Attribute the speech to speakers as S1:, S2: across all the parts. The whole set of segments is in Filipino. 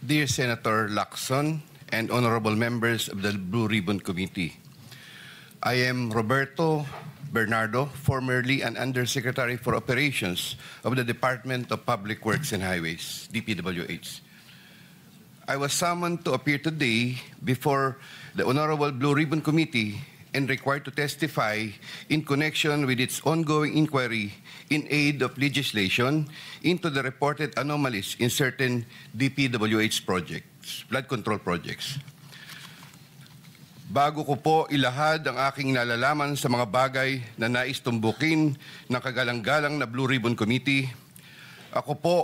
S1: Dear Senator Lacson and honorable members of the Blue Ribbon Committee, I am Roberto Bernardo, formerly an Undersecretary for Operations of the Department of Public Works and Highways, DPWH. I was summoned to appear today before the Honorable Blue Ribbon Committee and required to testify in connection with its ongoing inquiry in aid of legislation into the reported anomalies in certain DPWH projects, flood control projects. Bago ko po ilahad ang aking nalalaman sa mga bagay na nais tumbukin ng kagalang-galang na Blue Ribbon Committee, ako po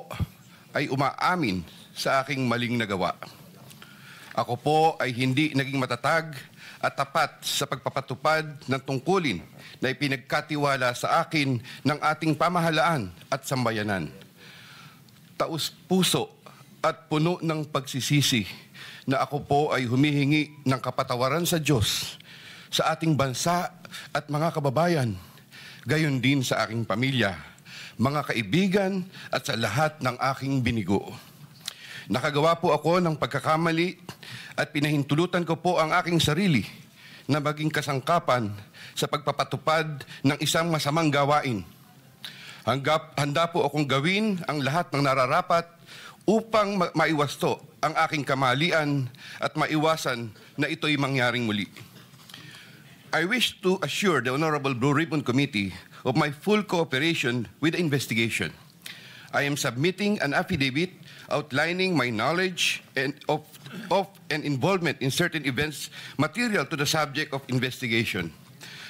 S1: ay umaamin sa aking maling nagawa. Ako po ay hindi naging matatag at tapat sa pagpapatupad ng tungkulin na ipinagkatiwala sa akin ng ating pamahalaan at sambayanan. Taus-puso at puno ng pagsisisi na ako po ay humihingi ng kapatawaran sa Diyos, sa ating bansa at mga kababayan, gayon din sa aking pamilya, mga kaibigan at sa lahat ng aking binigo. Nakagawa po ako ng pagkakamali at pinahintulutan ko po ang aking sarili na maging kasangkapan sa pagpapatupad ng isang masamang gawain. Handa po akong gawin ang lahat ng nararapat upang maiwasto ang aking kamalian at maiwasan na ito'y mangyaring muli. I wish to assure the Honorable Blue Ribbon Committee of my full cooperation with the investigation. I am submitting an affidavit outlining my knowledge and of involvement in certain events material to the subject of investigation.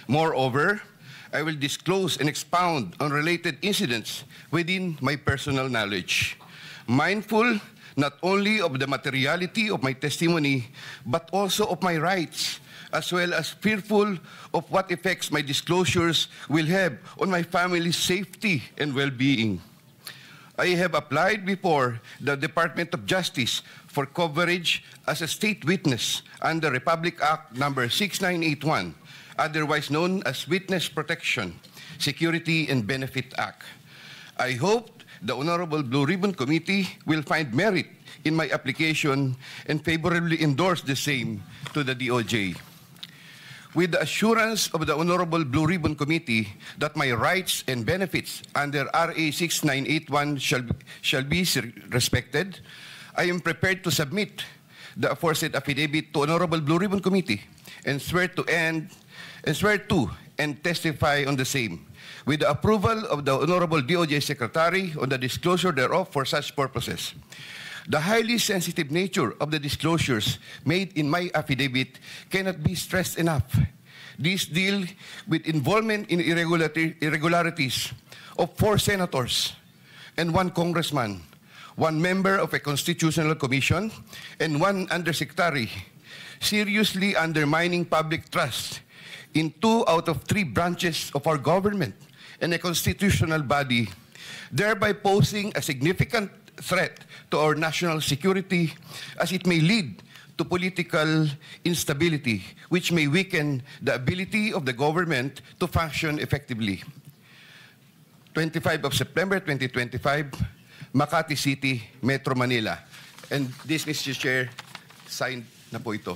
S1: Moreover, I will disclose and expound on related incidents within my personal knowledge, mindful not only of the materiality of my testimony, but also of my rights, as well as fearful of what effects my disclosures will have on my family's safety and well-being. I have applied before the Department of Justice for coverage as a state witness under Republic Act No. 6981, otherwise known as Witness Protection, Security and Benefit Act. I hope the Honorable Blue Ribbon Committee will find merit in my application and favorably endorse the same to the DOJ. With the assurance of the Honorable Blue Ribbon Committee that my rights and benefits under RA 6981 shall be respected, I am prepared to submit the aforesaid affidavit to Honorable Blue Ribbon Committee and swear to and testify on the same, with the approval of the Honorable DOJ Secretary on the disclosure thereof for such purposes. The highly sensitive nature of the disclosures made in my affidavit cannot be stressed enough. These deal with involvement in irregularities of 4 senators and 1 congressman, 1 member of a constitutional commission, and 1 undersecretary, seriously undermining public trust in 2 out of 3 branches of our government and a constitutional body, thereby posing a significant threat to our national security as it may lead to political instability, which may weaken the ability of the government to function effectively. 25 of September 2025, Makati City, Metro Manila. And this, Mr. Chair, signed na po ito.